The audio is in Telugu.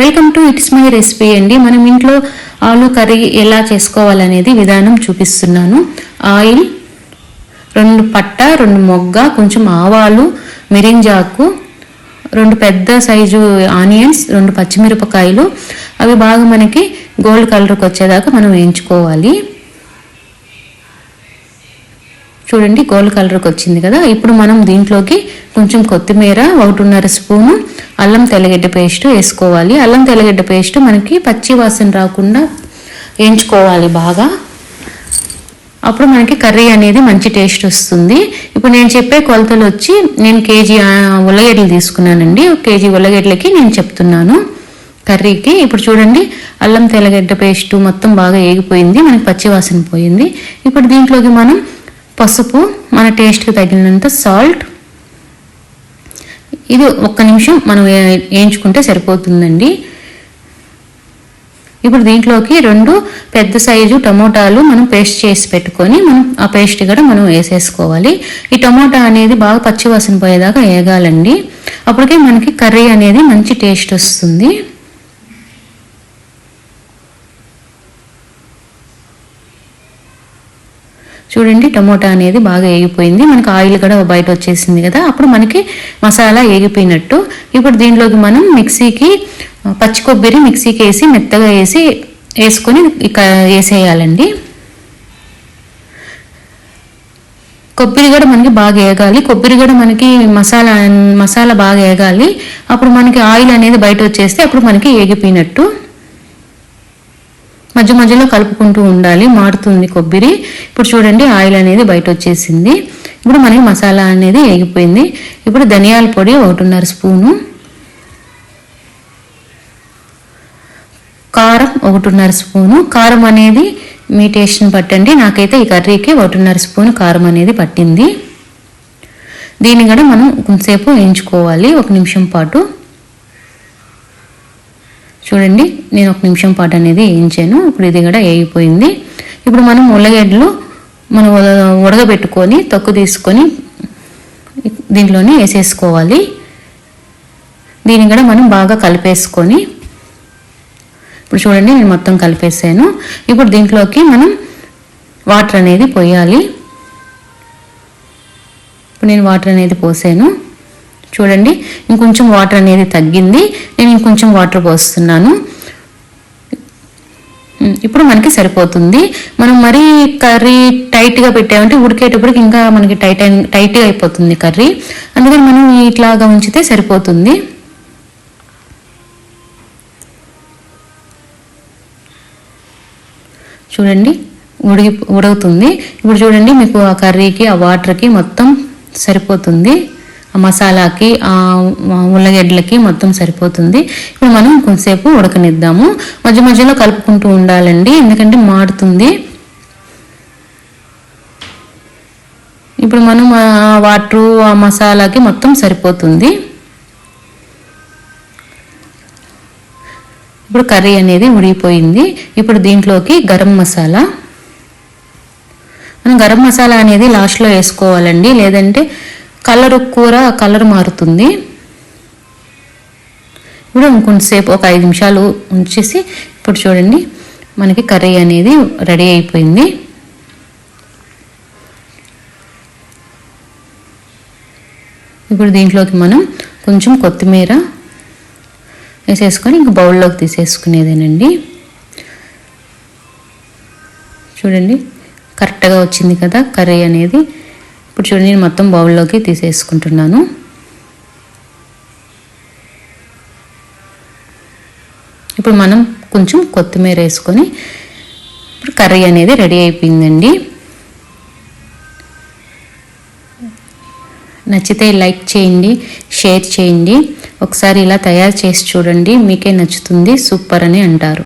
Welcome to it's my recipe అండి. మనం ఇంట్లో ఆలు కర్రీ ఎలా చేసుకోవాలనేది విధానం చూపిస్తున్నాను. ఆయిల్, 2 పట్ట, 2 మొగ్గ, కొంచెం ఆవాలు, మిరింజాకు, 2 పెద్ద సైజు ఆనియన్స్, 2 పచ్చిమిరపకాయలు. అవి బాగా మనకి గోల్డ్ కలర్కి వచ్చేదాకా మనం వేయించుకోవాలి. చూడండి, గోల్డ్ కలర్కి వచ్చింది కదా. ఇప్పుడు మనం దీంట్లోకి కొంచెం కొత్తిమీర, 1.5 స్పూను అల్లం తెల్లగడ్డ పేస్ట్ వేసుకోవాలి. అల్లం తెల్లగడ్డ పేస్ట్ మనకి పచ్చి వాసన రాకుండా వేయించుకోవాలి బాగా. అప్పుడు మనకి కర్రీ అనేది మంచి టేస్ట్ వస్తుంది. ఇప్పుడు నేను చెప్పే కొలతలు వచ్చి నేను కేజీ ఉల్లగడ్డలు తీసుకున్నానండి. 1 కేజీ ఉల్లగడ్డలకి నేను చెప్తున్నాను కర్రీకి. ఇప్పుడు చూడండి, అల్లం తెల్లగడ్డ పేస్ట్ మొత్తం బాగా వేగిపోయింది, మనకి పచ్చి వాసన పోయింది. ఇప్పుడు దీంట్లోకి మనం పసుపు, మన టేస్ట్కి తగినంత సాల్ట్, ఇది 1 నిమిషం మనం వేయించుకుంటే సరిపోతుందండి. ఇప్పుడు దీంట్లోకి 2 పెద్ద సైజు టమోటాలు మనం పేస్ట్ చేసి పెట్టుకొని మనం ఆ పేస్ట్ కూడా మనం వేసేసుకోవాలి. ఈ టమోటా అనేది బాగా పచ్చివాసన పోయేదాకా వేగాలండి. అప్పటికే మనకి కర్రీ అనేది మంచి టేస్ట్ వస్తుంది. చూడండి, టమోటా అనేది బాగా వేగిపోయింది, మనకి ఆయిల్ కూడా బయట వచ్చేసింది కదా. అప్పుడు మనకి మసాలా వేగిపోయినట్టు. ఇప్పుడు దీంట్లోకి మనం మిక్సీకి పచ్చి కొబ్బరి మిక్సీకి వేసి మెత్తగా వేసుకొని వేసేయాలండి. కొబ్బరి కూడా మనకి బాగా వేగాలి. కొబ్బరి కూడా మనకి మసాలా బాగా వేగాలి. అప్పుడు మనకి ఆయిల్ అనేది బయట వచ్చేస్తే అప్పుడు మనకి వేగిపోయినట్టు. మధ్య మధ్యలో కలుపుకుంటూ ఉండాలి, మాడుతుంది కొబ్బరి. ఇప్పుడు చూడండి, ఆయిల్ అనేది బయట వచ్చేసింది. ఇప్పుడు మనకి మసాలా అనేది వేగిపోయింది. ఇప్పుడు ధనియాల పొడి 1.5 స్పూను, కారం 1.5 స్పూను. కారం అనేది మీ టేస్ట్ని పట్టండి. నాకైతే ఈ కర్రీకి 1.5 స్పూను కారం అనేది పట్టింది. దీన్ని కూడా మనం కొంతసేపు వేయించుకోవాలి, 1 నిమిషం పాటు. చూడండి, నేను 1 నిమిషం పాటు అనేది వేయించాను. ఇప్పుడు ఇది కూడా వేగిపోయింది. ఇప్పుడు మనం ఉల్లగడ్డలు మనం ఉడకబెట్టుకొని తొక్కు తీసుకొని దీంట్లోనే వేసేసుకోవాలి. దీన్ని కూడా మనం బాగా కలిపేసుకొని, ఇప్పుడు చూడండి నేను మొత్తం కలిపేసాను. ఇప్పుడు దీంట్లోకి మనం వాటర్ అనేది పోయాలి. ఇప్పుడు నేను వాటర్ అనేది పోసాను. చూడండి, ఇంకొంచెం వాటర్ అనేది తగ్గింది, నేను ఇంకొంచెం వాటర్ పోస్తున్నాను. ఇప్పుడు మనకి సరిపోతుంది. మనం మరీ కర్రీ టైట్గా పెట్టామంటే ఉడికేటప్పటికి ఇంకా మనకి టైట్గా అయిపోతుంది కర్రీ. అందుకని మనం ఇట్లాగా ఉంచితే సరిపోతుంది. చూడండి, ఉడుకుతుంది. ఇప్పుడు చూడండి, మీకు ఆ కర్రీకి ఆ వాటర్కి మొత్తం సరిపోతుంది, ఆ మసాలాకి ఆ ఉల్లగడ్డలకి మొత్తం సరిపోతుంది. ఇప్పుడు మనం కొంతసేపు ఉడకనిద్దాము. మధ్య మధ్యలో కలుపుకుంటూ ఉండాలండి, ఎందుకంటే మాడుతుంది. ఇప్పుడు మనం ఆ వాటరు ఆ మసాలాకి మొత్తం సరిపోతుంది. ఇప్పుడు కర్రీ అనేది ఉడికిపోయింది. ఇప్పుడు దీంట్లోకి గరం మసాలా, మనం గరం మసాలా అనేది లాస్ట్లో వేసుకోవాలండి, లేదంటే కూర కలర్ మారుతుంది. ఇప్పుడు ఇంకొంతసేపు 5 నిమిషాలు ఉంచేసి ఇప్పుడు చూడండి, మనకి కర్రీ అనేది రెడీ అయిపోయింది. ఇప్పుడు దీంట్లోకి మనం కొంచెం కొత్తిమీర వేసేసుకొని ఇంక బౌల్లోకి తీసేసుకునేదేనండి. చూడండి, కరెక్ట్గా వచ్చింది కదా కర్రీ అనేది. ఇప్పుడు చూడండి, నేను మొత్తం బౌల్లోకి తీసేసుకుంటున్నాను. ఇప్పుడు మనం కొంచెం కొత్తిమీర వేసుకొని ఇప్పుడు కర్రీ అనేది రెడీ అయిపోయిందండి. నచ్చితే లైక్ చేయండి, షేర్ చేయండి. ఒకసారి ఇలా తయారు చేసి చూడండి, మీకే నచ్చుతుంది, సూపర్ అని అంటారు.